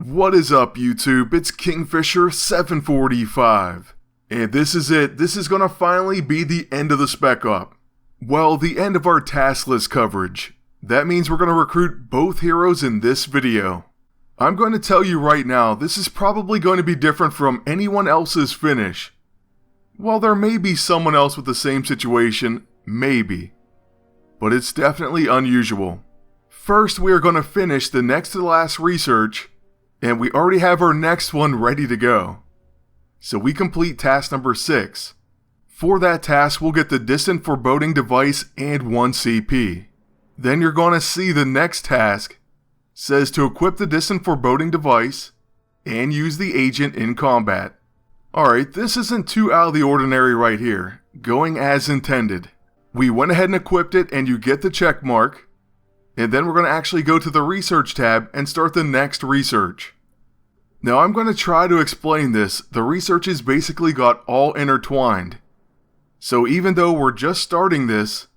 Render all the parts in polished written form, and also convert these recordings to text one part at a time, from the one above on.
What is up, YouTube? It's Kingfisher745. And this is it. This is gonna finally be the end of the Spec Op. Well, the end of our task list coverage. That means we're gonna recruit both heroes in this video. I'm going to tell you right now, this is probably going to be different from anyone else's finish. While there may be someone else with the same situation, maybe. But it's definitely unusual. First, we are going to finish the next to last research, and we already have our next one ready to go. So we complete task number 6. For that task, we'll get the Distant Foreboding device and 1 CP. Then you're going to see the next task says to equip the Distant Foreboding device and use the agent in combat. Alright, this isn't too out of the ordinary right here, going as intended. We went ahead and equipped it and you get the check mark, and then we're going to actually go to the research tab and start the next research. Now I'm going to try to explain this. The researches basically got all intertwined. So even though we're just starting this,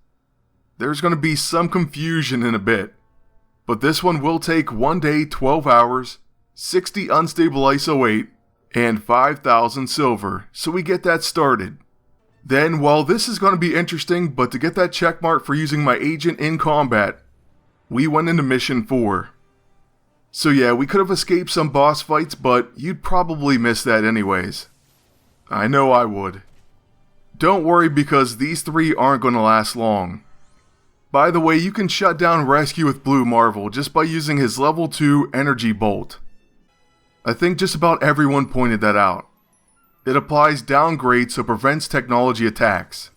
there's going to be some confusion in a bit. But this one will take 1 day, 12 hours, 60 unstable ISO 8, and 5,000 silver, so we get that started. Then, while this is going to be interesting, but to get that checkmark for using my agent in combat, we went into mission 4. So yeah, we could have escaped some boss fights, but you'd probably miss that anyways. I know I would. Don't worry, because these 3 aren't going to last long. By the way, you can shut down Rescue with Blue Marvel just by using his level 2 energy bolt. I think just about everyone pointed that out. It applies downgrade so prevents technology attacks.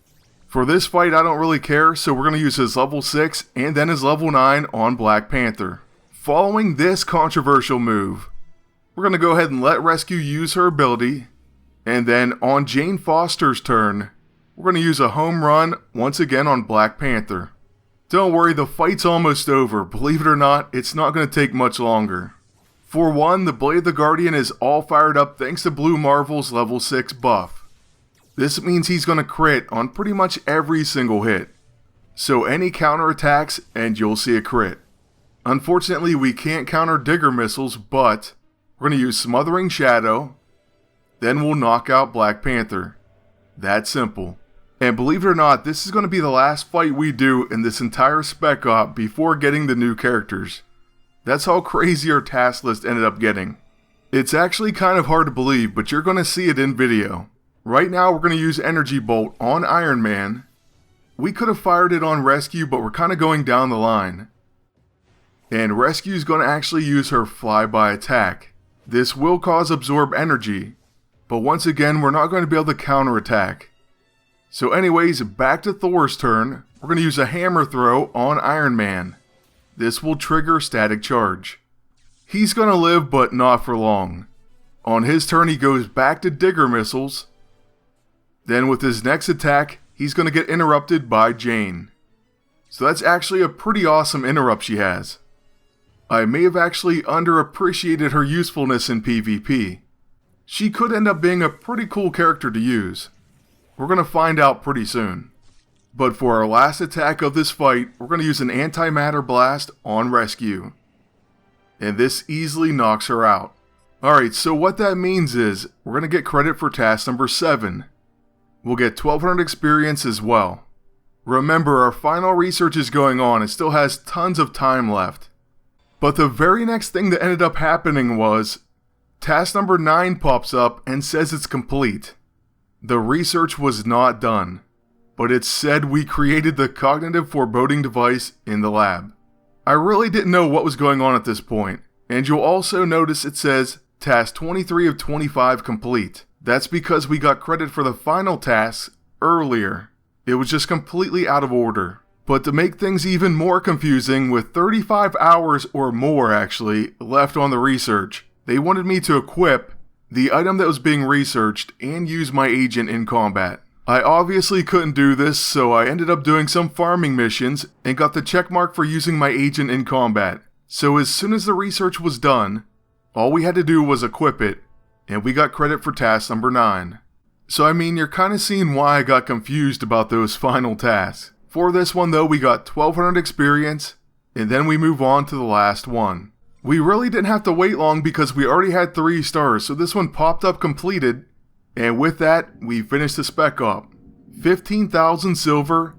For this fight I don't really care, so we're going to use his level 6 and then his level 9 on Black Panther. Following this controversial move, we're going to go ahead and let Rescue use her ability, and then on Jane Foster's turn, we're going to use a home run once again on Black Panther. Don't worry, the fight's almost over. Believe it or not, it's not going to take much longer. For one, the Blade of the Guardian is all fired up thanks to Blue Marvel's level 6 buff. This means he's going to crit on pretty much every single hit. So any counterattacks and you'll see a crit. Unfortunately, we can't counter Digger missiles, but we're going to use Smothering Shadow. Then we'll knock out Black Panther. That simple. And believe it or not, this is going to be the last fight we do in this entire Spec Op before getting the new characters. That's how crazy our task list ended up getting. It's actually kind of hard to believe, but you're going to see it in video. Right now we're going to use Energy Bolt on Iron Man. We could have fired it on Rescue, but we're kind of going down the line. And Rescue's going to actually use her Flyby Attack. This will cause Absorb Energy, but once again we're not going to be able to counterattack. So anyways, back to Thor's turn. We're going to use a Hammer Throw on Iron Man. This will trigger Static Charge. He's going to live, but not for long. On his turn, he goes back to Digger missiles. Then with his next attack, he's going to get interrupted by Jane. So that's actually a pretty awesome interrupt she has. I may have actually underappreciated her usefulness in PvP. She could end up being a pretty cool character to use. We're going to find out pretty soon. But for our last attack of this fight, we're going to use an Antimatter Blast on Rescue. And this easily knocks her out. Alright, so what that means is, we're going to get credit for task number 7. We'll get 1200 experience as well. Remember, our final research is going on, it still has tons of time left. But the very next thing that ended up happening was, task number 9 pops up and says it's complete. The research was not done, but it said we created the Cognitive Foreboding device in the lab. I really didn't know what was going on at this point, and you'll also notice it says task 23 of 25 complete. That's because we got credit for the final tasks earlier. It was just completely out of order. But to make things even more confusing, with 35 hours or more actually left on the research, they wanted me to equip the item that was being researched and use my agent in combat. I obviously couldn't do this, so I ended up doing some farming missions and got the checkmark for using my agent in combat. So as soon as the research was done, all we had to do was equip it, and we got credit for task number 9. So I mean, you're kind of seeing why I got confused about those final tasks. For this one though, we got 1200 experience, and then we move on to the last one. We really didn't have to wait long because we already had 3 stars, so this one popped up completed, and with that, we finished the spec up. 15,000 silver,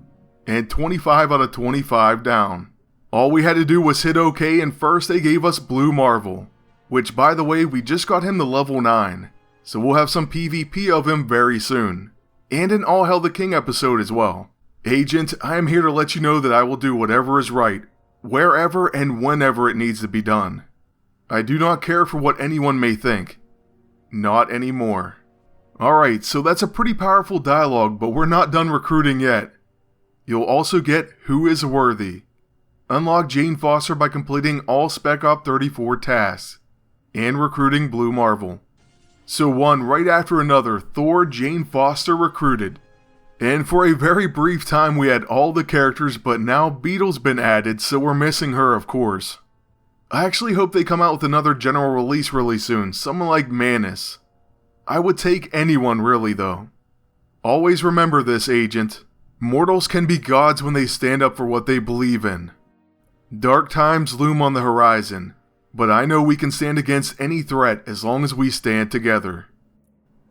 and 25 out of 25 down. All we had to do was hit OK, and first they gave us Blue Marvel, which by the way, we just got him to level 9, so we'll have some PvP of him very soon. And an All Hail the King episode as well. Agent, I am here to let you know that I will do whatever is right, wherever and whenever it needs to be done. I do not care for what anyone may think. Not anymore. Alright, so that's a pretty powerful dialogue, but we're not done recruiting yet. You'll also get Who is Worthy. Unlock Jane Foster by completing all Spec Op 34 tasks. And recruiting Blue Marvel. So one right after another, Thor, Jane Foster recruited. And for a very brief time we had all the characters, but now Beetle's been added, so we're missing her of course. I actually hope they come out with another general release really soon, someone like Manus. I would take anyone really though. Always remember this, Agent. Mortals can be gods when they stand up for what they believe in. Dark times loom on the horizon, but I know we can stand against any threat as long as we stand together.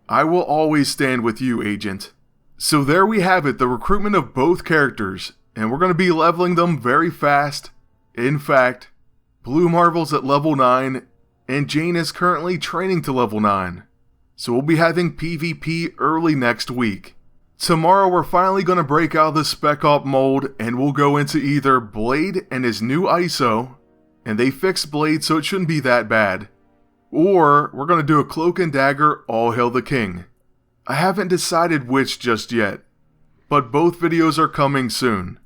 I will always stand with you, Agent. So there we have it, the recruitment of both characters, and we're going to be leveling them very fast. In fact, Blue Marvel's at level 9, and Jane is currently training to level 9. So we'll be having PvP early next week. Tomorrow we're finally going to break out of the Spec Op mold, and we'll go into either Blade and his new ISO, and they fixed Blade so it shouldn't be that bad, or we're going to do a Cloak and Dagger All Hail the King. I haven't decided which just yet, but both videos are coming soon.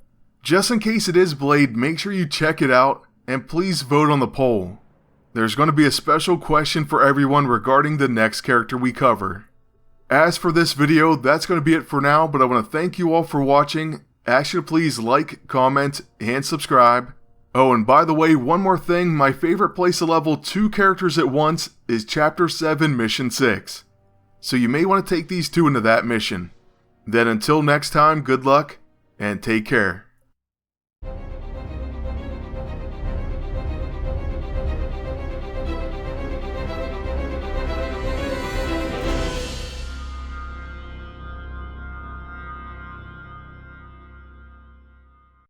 Just in case it is Blade, make sure you check it out, and please vote on the poll. There's going to be a special question for everyone regarding the next character we cover. As for this video, that's going to be it for now, but I want to thank you all for watching. Ask you to please like, comment, and subscribe. Oh, and by the way, one more thing, my favorite place to level 2 characters at once is Chapter 7, Mission 6. So you may want to take these 2 into that mission. Then until next time, good luck, and take care.